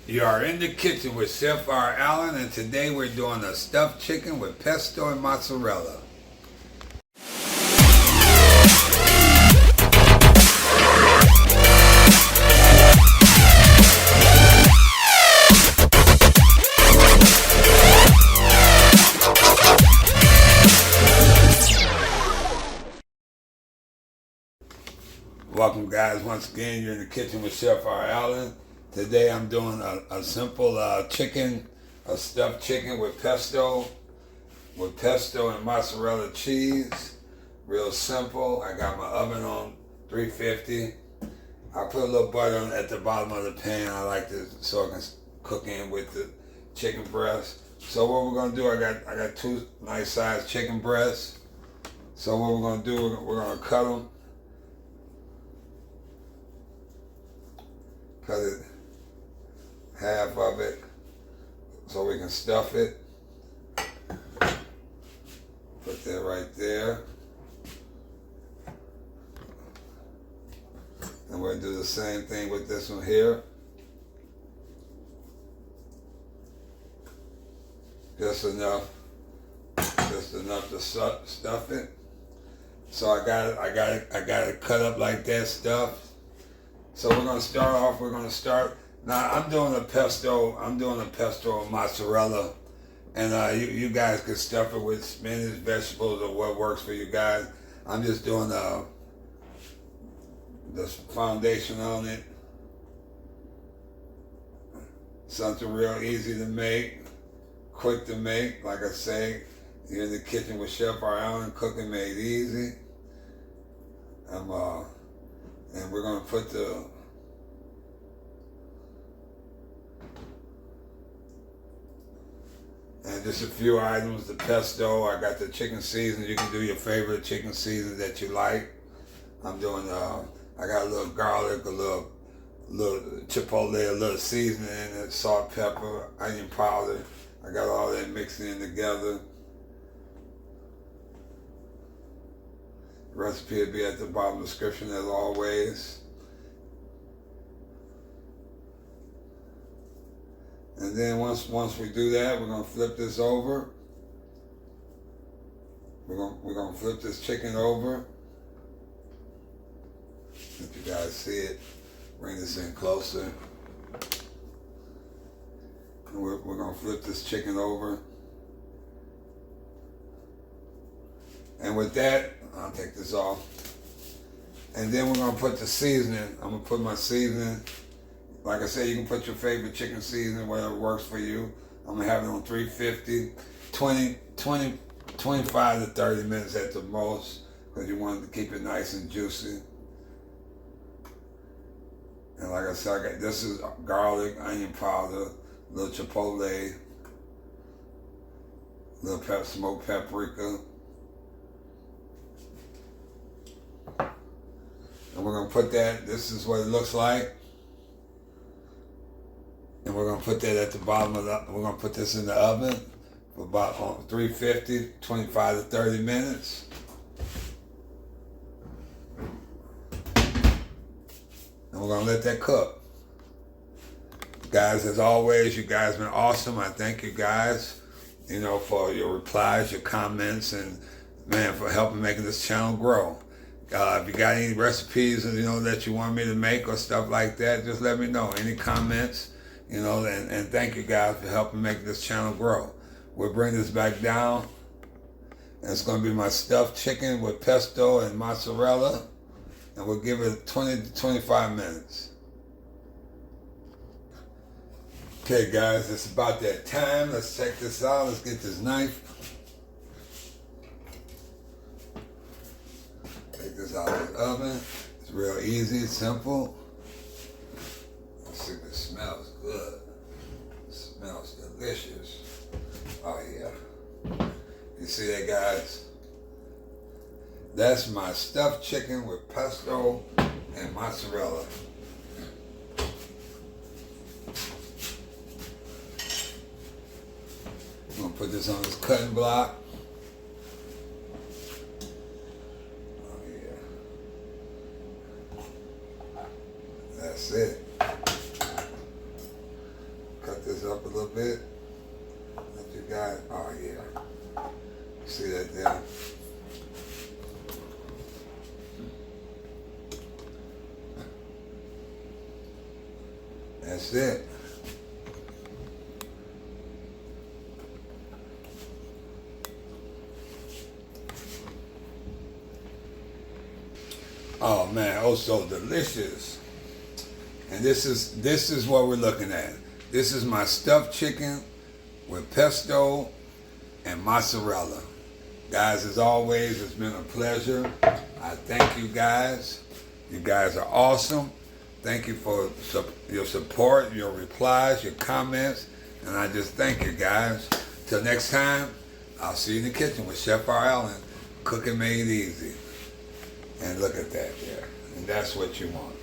You are in the kitchen with Chef R. Allen, and today we're doing a stuffed chicken with pesto and mozzarella. Welcome guys, once again you're in the kitchen with Chef R. Allen. Today I'm doing a simple chicken, a stuffed chicken with pesto and mozzarella cheese. Real simple. I got my oven on 350. I put a little butter at the bottom of the pan. I like to so I can cook in with the chicken breast. So what we're gonna do, I got two nice sized chicken breasts. So what we're gonna do, we're gonna cut them. Cut it half of it so we can stuff it. Put that right there. And we're gonna do the same thing with this one here. Just enough to stuff it. So I got it cut up like that, stuffed. So we're gonna start off. Now I'm doing a pesto and mozzarella, and you guys can stuff it with spinach, vegetables, or what works for you guys. I'm just doing the foundation on it. Something real easy to make, quick to make. Like I say, you're in the kitchen with Chef R. Allen, cooking made easy. And we're gonna put and just a few items, the pesto, I got the chicken seasoning. You can do your favorite chicken seasoning that you like. I'm doing, I got a little garlic, a little chipotle, a little seasoning in it, salt, pepper, onion powder. I got all that mixed in together. The recipe will be at the bottom of the description as always. And then once we do that, we're gonna flip this over. We're gonna flip this chicken over. If you guys see it, bring this in closer. And we're gonna flip this chicken over. And with that, I'll take this off. And then we're gonna put the seasoning. I'm gonna put my seasoning. Like I said, you can put your favorite chicken seasoning, whatever works for you. I'm gonna have it on 350, 25 to 30 minutes at the most, because you want to keep it nice and juicy. And like I said, this is garlic, onion powder, a little chipotle, a little smoked paprika. And we're gonna put that, this is what it looks like. And we're gonna put that at the bottom of we're gonna put this in the oven for about 350, 25 to 30 minutes. And we're gonna let that cook. Guys, as always, you guys been awesome. I thank you guys, for your replies, your comments, and man, for helping making this channel grow. If you got any recipes, that you want me to make or stuff like that, just let me know. Any comments, and thank you guys for helping make this channel grow. We'll bring this back down, and it's going to be my stuffed chicken with pesto and mozzarella, and we'll give it 20 to 25 minutes. Okay, guys, it's about that time. Let's check this out. Let's get this knife. Take this out of the oven. It's real easy, simple. Let's see if it smells good. It smells delicious. Oh yeah. You see that, guys? That's my stuffed chicken with pesto and mozzarella. I'm gonna put this on this cutting block. That's it. set this up a little bit. Let you guys, oh yeah. See that there? That's it. Oh man, oh so delicious. And this is what we're looking at. This is my stuffed chicken with pesto and mozzarella. Guys, as always, it's been a pleasure. I thank you guys. You guys are awesome. Thank you for your support, your replies, your comments, and I just thank you guys. Till next time, I'll see you in the kitchen with Chef R. Allen, cooking made easy. And look at that there. And that's what you want.